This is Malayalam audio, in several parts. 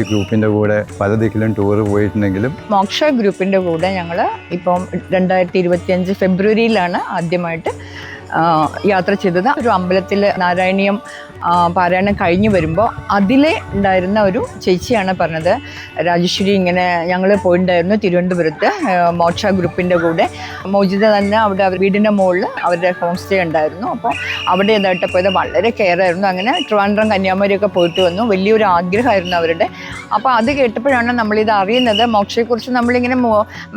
ഗ്രൂപ്പിൻ്റെ കൂടെ പല ദിക്കിലും ടൂർ പോയിട്ടുണ്ടെങ്കിലും മോക്ഷ ഗ്രൂപ്പിൻ്റെ കൂടെ ഞങ്ങൾ ഇപ്പം 2025 ഫെബ്രുവരിയിലാണ് ആദ്യമായിട്ട് യാത്ര ചെയ്തത്. ഒരു അമ്പലത്തിൽ നാരായണീയം പാരായണം കഴിഞ്ഞ് വരുമ്പോൾ അതിലെ ഉണ്ടായിരുന്ന ഒരു ചേച്ചിയാണ് പറഞ്ഞത്, രാജേശ്വരി ഇങ്ങനെ ഞങ്ങൾ പോയിട്ടുണ്ടായിരുന്നു തിരുവനന്തപുരത്ത് മോക്ഷ ഗ്രൂപ്പിൻ്റെ കൂടെ. മോചിത തന്നെ അവിടെ വീടിൻ്റെ മുകളിൽ അവരുടെ ഹോം സ്റ്റേ ഉണ്ടായിരുന്നു. അപ്പോൾ അവിടെ ഏതായിട്ട് പോയത് വളരെ കെയർ ആയിരുന്നു. അങ്ങനെ ട്രിവാൻഡ്രം കന്യാകുമാരിയൊക്കെ പോയിട്ട് വന്നു. വലിയൊരു ആഗ്രഹമായിരുന്നു അവരുടെ. അപ്പോൾ അത് കേട്ടപ്പോഴാണ് നമ്മളിത് അറിയുന്നത്. മോക്ഷയെക്കുറിച്ച് നമ്മളിങ്ങനെ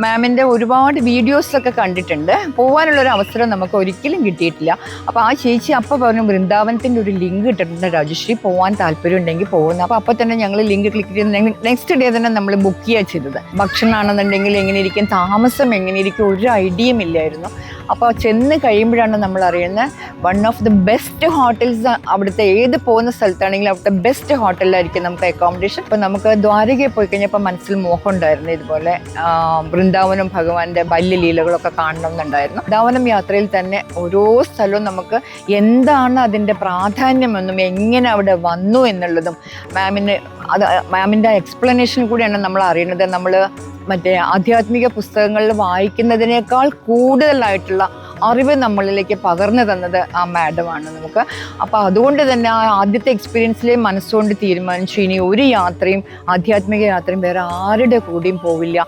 മാമിൻ്റെ ഒരുപാട് വീഡിയോസൊക്കെ കണ്ടിട്ടുണ്ട്. പോകാനുള്ളൊരു അവസരം നമുക്ക് ഒരിക്കലും കിട്ടിയിട്ടില്ല. അപ്പോൾ ആ ചേച്ചി അപ്പോൾ പറഞ്ഞു വൃന്ദാവനത്തിൻ്റെ ഒരു ലിങ്ക് ഇട്ടിട്ടുണ്ട് രാജശ്രീ, പോകാൻ താല്പര്യം ഉണ്ടെങ്കിൽ പോകുന്നു. അപ്പോൾ തന്നെ ഞങ്ങൾ ലിങ്ക് ക്ലിക്ക് ചെയ്ത് നെക്സ്റ്റ് ഡേ തന്നെ നമ്മൾ ബുക്ക് ചെയ്യുക ചെയ്തത്. ഭക്ഷണമാണെന്നുണ്ടെങ്കിൽ എങ്ങനെ ഇരിക്കും, താമസം എങ്ങനെ ഇരിക്കും, ഒരു ഐഡിയയും ഇല്ലായിരുന്നു. അപ്പോൾ ചെന്ന് കഴിയുമ്പോഴാണ് നമ്മൾ അറിയുന്നത് one of the best hotels. അവിടുത്തെ ഏത് പോകുന്ന സ്ഥലത്താണെങ്കിലും അവിടുത്തെ ബെസ്റ്റ് ഹോട്ടലിലായിരിക്കും നമുക്ക് അക്കോമഡേഷൻ. ഇപ്പോൾ നമുക്ക് ദ്വാരകയിൽ പോയി കഴിഞ്ഞപ്പോൾ മനസ്സിൽ മോഹം ഉണ്ടായിരുന്നു ഇതുപോലെ വൃന്ദാവനം ഭഗവാന്റെ ബാല്യലീലകളൊക്കെ കാണണം എന്നുണ്ടായിരുന്നു. വൃന്ദാവനം യാത്രയിൽ തന്നെ ഓരോ സ്ഥലവും നമുക്ക് എന്താണ് അതിൻ്റെ പ്രാധാന്യമെന്നും എങ്ങനെ അവിടെ വന്നു എന്നുള്ളതും മാമിൻ്റെ എക്സ്പ്ലനേഷൻ കൂടിയാണ് നമ്മൾ അറിയുന്നത്. നമ്മൾ മറ്റേ ആധ്യാത്മിക പുസ്തകങ്ങളിൽ വായിക്കുന്നതിനേക്കാൾ കൂടുതലായിട്ടുള്ള അറിവ് നമ്മളിലേക്ക് പകർന്നു തന്നത് ആ മാഡമാണ് നമുക്ക്. അപ്പോൾ അതുകൊണ്ട് തന്നെ ആ ആദ്യത്തെ എക്സ്പീരിയൻസിലെ മനസ്സുകൊണ്ട് തീരുമാനിച്ചു ഇനി ഒരു യാത്രയും ആധ്യാത്മിക യാത്രയും വേറെ ആരുടെ കൂടെയും പോവില്ല,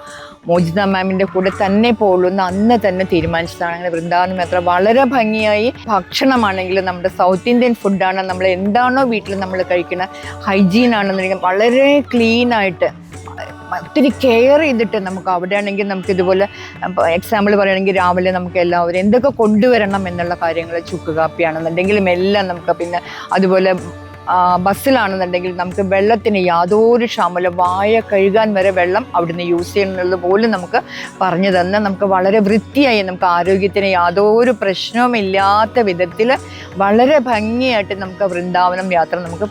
മോചിത മാമിൻ്റെ കൂടെ തന്നെ പോകുള്ളൂ എന്ന് അന്ന് തന്നെ തീരുമാനിച്ചതാണ്. അങ്ങനെ വൃന്ദാവനം യാത്ര വളരെ ഭംഗിയായി. ഭക്ഷണമാണെങ്കിലും നമ്മുടെ സൗത്ത് ഇന്ത്യൻ ഫുഡാണ്, നമ്മൾ എന്താണോ വീട്ടിൽ നമ്മൾ കഴിക്കുന്ന ഹൈജീൻ ആണെന്നുണ്ടെങ്കിൽ വളരെ ക്ലീനായിട്ട് ഒത്തിരി കെയർ ചെയ്തിട്ട് നമുക്ക് അവിടെ ആണെങ്കിൽ നമുക്ക് ഇതുപോലെ എക്സാമ്പിൾ പറയുകയാണെങ്കിൽ രാവിലെ നമുക്ക് എല്ലാവരും എന്തൊക്കെ കൊണ്ടുവരണം എന്നുള്ള കാര്യങ്ങൾ, ചുക്ക് കാപ്പിയാണെന്നുണ്ടെങ്കിലും എല്ലാം നമുക്ക്, പിന്നെ അതുപോലെ ബസ്സിലാണെന്നുണ്ടെങ്കിൽ നമുക്ക് വെള്ളത്തിന് യാതൊരു ക്ഷാമമില്ല, വായ കഴുകാൻ വരെ വെള്ളം അവിടുന്ന് യൂസ് ചെയ്യുന്നത് പോലും നമുക്ക് പറഞ്ഞു തന്ന് നമുക്ക് വളരെ വൃത്തിയായി നമുക്ക് ആരോഗ്യത്തിന് യാതൊരു പ്രശ്നവുമില്ലാത്ത വിധത്തിൽ വളരെ ഭംഗിയായിട്ട് നമുക്ക് വൃന്ദാവനം യാത്ര നമുക്ക്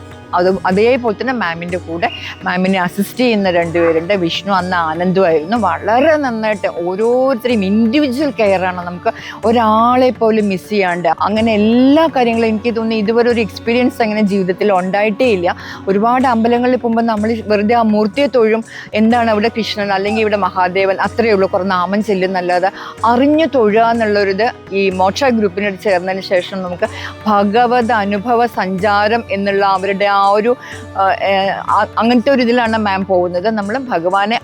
അതേപോലെ തന്നെ മാമിൻ്റെ കൂടെ മാമിനെ അസിസ്റ്റ് ചെയ്യുന്ന രണ്ടുപേരുണ്ട്. വിഷ്ണു അന്ന് ആനന്ദമായിരുന്നു. വളരെ നന്നായിട്ട് ഓരോരുത്തരെയും ഇൻഡിവിജ്വൽ കെയറാണ്, നമുക്ക് ഒരാളെ പോലും മിസ് ചെയ്യാണ്ട്. അങ്ങനെ എല്ലാ കാര്യങ്ങളും എനിക്ക് തോന്നുന്നു ഇതുവരെ ഒരു എക്സ്പീരിയൻസ് അങ്ങനെ ജീവിതത്തിൽ ഉണ്ടായിട്ടേ ഇല്ല. ഒരുപാട് അമ്പലങ്ങളിൽ പോകുമ്പോൾ നമ്മൾ വെറുതെ ആ മൂർത്തിയെ തൊഴും, എന്താണ് അവിടെ കൃഷ്ണൻ അല്ലെങ്കിൽ ഇവിടെ മഹാദേവൻ, അത്രയേ ഉള്ളൂ, കുറേ നാമം ചെല്ലുന്നല്ലാതെ അറിഞ്ഞു തൊഴുക എന്നുള്ളൊരിത് ഈ മോക്ഷ ഗ്രൂപ്പിനോട് ചേർന്നതിന് ശേഷം നമുക്ക് ഭഗവത് അനുഭവ സഞ്ചാരം എന്നുള്ള അവരുടെ ആ ഒരു അങ്ങനത്തെ ഒരു ഇതിലാണ് മാം പോകുന്നത്. നമ്മൾ ഭഗവാനെ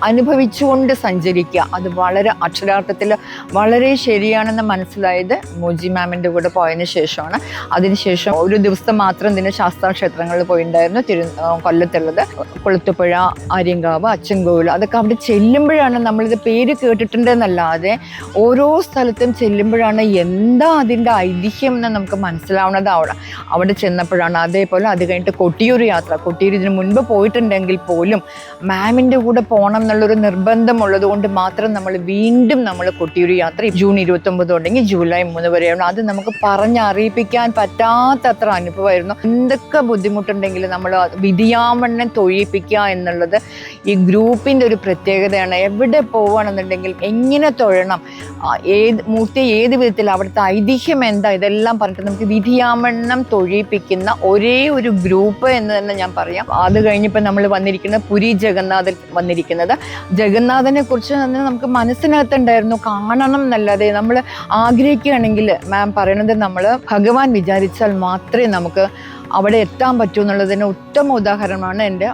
അനുഭവിച്ചുകൊണ്ട് സഞ്ചരിക്കുക. അത് വളരെ അക്ഷരാർത്ഥത്തിൽ വളരെ ശരിയാണെന്ന് മനസ്സിലായത് മോജി മാമിൻ്റെ കൂടെ പോയതിന് ശേഷമാണ്. അതിനുശേഷം ഒരു ദിവസം മാത്രം ഇതിന് ശാസ്താക്ഷേത്രങ്ങളിൽ പോയിട്ടുണ്ടായിരുന്നു. കൊല്ലത്തുള്ളത് കൊളുത്തുപുഴ, ആര്യങ്കാവ്, അച്ചൻകോവിൽ, അതൊക്കെ അവിടെ ചെല്ലുമ്പോഴാണ് നമ്മളിത് പേര് കേട്ടിട്ടുണ്ടെന്നല്ലാതെ ഓരോ സ്ഥലത്തും ചെല്ലുമ്പോഴാണ് എന്താ അതിൻ്റെ ഐതിഹ്യം എന്ന് നമുക്ക് മനസ്സിലാവുന്നത് അവിടെ ചെന്നപ്പോഴാണ്. അതേപോലെ അത് കഴിഞ്ഞിട്ട് കൊട്ടിയൂർ യാത്ര, കൊട്ടിയൂർ ഇതിന് മുൻപ് പോയിട്ടുണ്ടെങ്കിൽ പോലും മാമിൻ്റെ കൂടെ പോകണം എന്നുള്ളൊരു നിർബന്ധമുള്ളത് കൊണ്ട് മാത്രം നമ്മൾ വീണ്ടും കൊട്ടിയൂർ യാത്ര ജൂൺ 29 തുടങ്ങി ജൂലൈ 3 വരെയാണ്. അത് നമുക്ക് പറഞ്ഞറിയിപ്പിക്കാൻ പറ്റാത്തത്ര അനുഭവമായിരുന്നു. എന്തൊക്കെ ബുദ്ധിമുട്ടുണ്ടെങ്കിലും നമ്മൾ വിധിയാവണ്ണം തൊഴിപ്പിക്കുക എന്നുള്ളത് ഈ ഗ്രൂപ്പിൻ്റെ ഒരു പ്രത്യേകതയാണ്. എവിടെ പോവുകയാണെന്നുണ്ടെങ്കിൽ എങ്ങനെ തൊഴണം, മൂർത്തി ഏത് വിധത്തിൽ, അവിടുത്തെ ഐതിഹ്യം എന്താ, ഇതെല്ലാം പറഞ്ഞിട്ട് നമുക്ക് വിധിയാവണ്ണം തൊഴിപ്പിക്കുന്ന ഒരേ ഒരു ഗ്രൂപ്പ് എന്ന് തന്നെ ഞാൻ പറയാം. അത് കഴിഞ്ഞപ്പോൾ നമ്മൾ വന്നിരിക്കുന്നത് പുരി ജഗന്നാഥൻ വന്നിരിക്കുന്നത്. ജഗന്നാഥനെ കുറിച്ച് തന്നെ നമുക്ക് മനസ്സിനകത്തുണ്ടായിരുന്നു കാണണം എന്നല്ലാതെ നമ്മൾ ആഗ്രഹിക്കുകയാണെങ്കിൽ മാം പറയണത് നമ്മൾ ഭഗവാൻ വിചാരിച്ചാൽ മാത്രമേ നമുക്ക് അവിടെ എത്താൻ പറ്റൂ എന്നുള്ളതിന് ഉത്തമ ഉദാഹരണമാണ് എൻ്റെ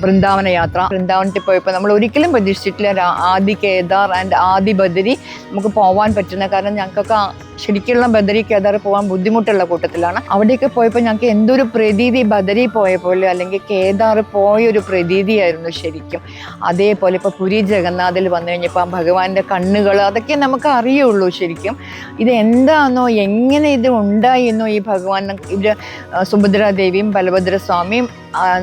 വൃന്ദാവന യാത്ര. വൃന്ദാവനത്തിൽ പോയപ്പോൾ നമ്മൾ ഒരിക്കലും പ്രതീക്ഷിച്ചിട്ടില്ല ആദി കേദാർ ആൻഡ് ആദി ബദരി നമുക്ക് പോകാൻ പറ്റുന്ന. കാരണം ഞങ്ങൾക്കൊക്കെ ശരിക്കുള്ള ബദരി കേദാർ പോകാൻ ബുദ്ധിമുട്ടുള്ള കൂട്ടത്തിലാണ്. അവിടെയൊക്കെ പോയപ്പോൾ ഞങ്ങൾക്ക് എന്തൊരു പ്രതീതി, ബദരി പോയ പോലെ അല്ലെങ്കിൽ കേദാർ പോയൊരു പ്രതീതിയായിരുന്നു ശരിക്കും. അതേപോലെ ഇപ്പോൾ പുരി ജഗന്നാഥിൽ വന്നു കഴിഞ്ഞപ്പോൾ ഭഗവാന്റെ കണ്ണുകൾ അതൊക്കെ നമുക്ക് അറിയുള്ളൂ ശരിക്കും. ഇത് എന്താണെന്നോ എങ്ങനെ ഇത് ഉണ്ടായിരുന്നോ ഈ ഭഗവാൻ, ഇവിടെ സുഭദ്രാദേവിയും ബലഭദ്രസ്വാമിയും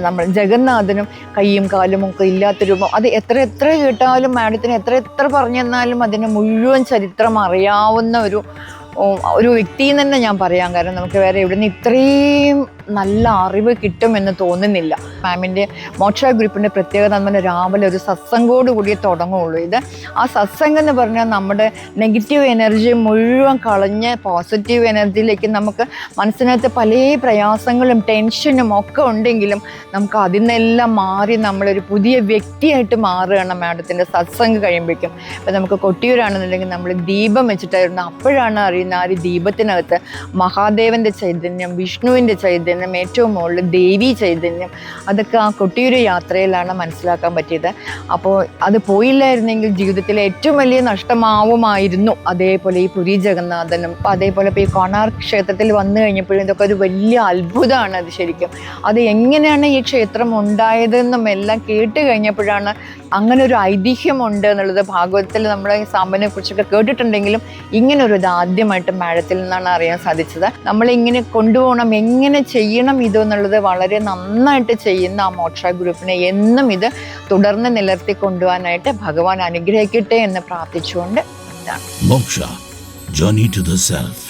നമ്മൾ ജഗന്നാഥനും കയ്യും കാലും ഒക്കെ ഇല്ലാത്ത രൂപം, അത് എത്ര കേട്ടാലും മാഡത്തിന് എത്ര പറഞ്ഞു തന്നാലും അതിന് മുഴുവൻ ചരിത്രം അറിയാവുന്ന ഒരു വ്യക്തിയിൽ തന്നെ ഞാൻ പറയാം. കാരണം നമുക്ക് വേറെ എവിടെ നിന്ന് ഇത്രയും നല്ല അറിവ് കിട്ടുമെന്ന് തോന്നുന്നില്ല. മാമിൻ്റെ മോക്ഷ ഗ്രൂപ്പിൻ്റെ പ്രത്യേകത എന്ന് പറഞ്ഞാൽ രാവിലെ ഒരു സത്സംഗോട് കൂടിയേ തുടങ്ങുകയുള്ളൂ. ഇത് ആ സത്സംഗം എന്ന് പറഞ്ഞാൽ നമ്മുടെ നെഗറ്റീവ് എനർജി മുഴുവൻ കളഞ്ഞ് പോസിറ്റീവ് എനർജിയിലേക്ക് നമുക്ക് മനസ്സിനകത്ത് പല പ്രയാസങ്ങളും ടെൻഷനും ഒക്കെ ഉണ്ടെങ്കിലും നമുക്ക് അതിൽ നിന്നെല്ലാം മാറി നമ്മളൊരു പുതിയ വ്യക്തിയായിട്ട് മാറുകയാണ് മാഡത്തിൻ്റെ സത്സംഗം കഴിയുമ്പോഴേക്കും. ഇപ്പം നമുക്ക് കൊട്ടിയൂരാണെന്നുണ്ടെങ്കിൽ നമ്മൾ ദീപം വെച്ചിട്ടായിരുന്നു. അപ്പോഴാണ് അറിയുന്ന ആ ഒരു ദീപത്തിനകത്ത് മഹാദേവൻ്റെ ചൈതന്യം, വിഷ്ണുവിൻ്റെ ചൈതന്യം, ഏറ്റവും മുകളിൽ ദേവി ചൈതന്യം, അതൊക്കെ ആ കൊട്ടിയൂർ യാത്രയിലാണ് മനസ്സിലാക്കാൻ പറ്റിയത്. അപ്പോൾ അത് പോയില്ലായിരുന്നെങ്കിൽ ജീവിതത്തിലെ ഏറ്റവും വലിയ നഷ്ടമാവുമായിരുന്നു. അതേപോലെ ഈ പുരി ജഗന്നാഥനും അതേപോലെ ഇപ്പോൾ ഈ കോണാർക്ക് ക്ഷേത്രത്തിൽ വന്നു കഴിഞ്ഞപ്പോഴും ഇതൊക്കെ ഒരു വലിയ അത്ഭുതമാണ്. അത് ശരിക്കും അത് എങ്ങനെയാണ് ഈ ക്ഷേത്രം ഉണ്ടായതെന്നും എല്ലാം കേട്ട് കഴിഞ്ഞപ്പോഴാണ് അങ്ങനെ ഒരു ഐതിഹ്യമുണ്ട് എന്നുള്ളത് ഭാഗവതത്തിൽ നമ്മൾ ഈ സാമ്പനെ കുറിച്ചൊക്കെ കേട്ടിട്ടുണ്ടെങ്കിലും ഇങ്ങനൊരു ഇത് ആദ്യമായിട്ട് മാഡത്തിൽ നിന്നാണ് അറിയാൻ സാധിച്ചത്. നമ്മളിങ്ങനെ കൊണ്ടുപോകണം, എങ്ങനെ ചെയ്യണം ഇതെന്നുള്ളത് വളരെ നന്നായിട്ട് ചെയ്യുന്ന ആ മോക്ഷ ഗ്രൂപ്പിനെ എന്നും ഇത് തുടർന്ന് നിലർത്തി കൊണ്ടുപോകാനായിട്ട് ഭഗവാൻ അനുഗ്രഹിക്കട്ടെ എന്ന് പ്രാർത്ഥിച്ചുകൊണ്ട് മോക്ഷ, journey to the self.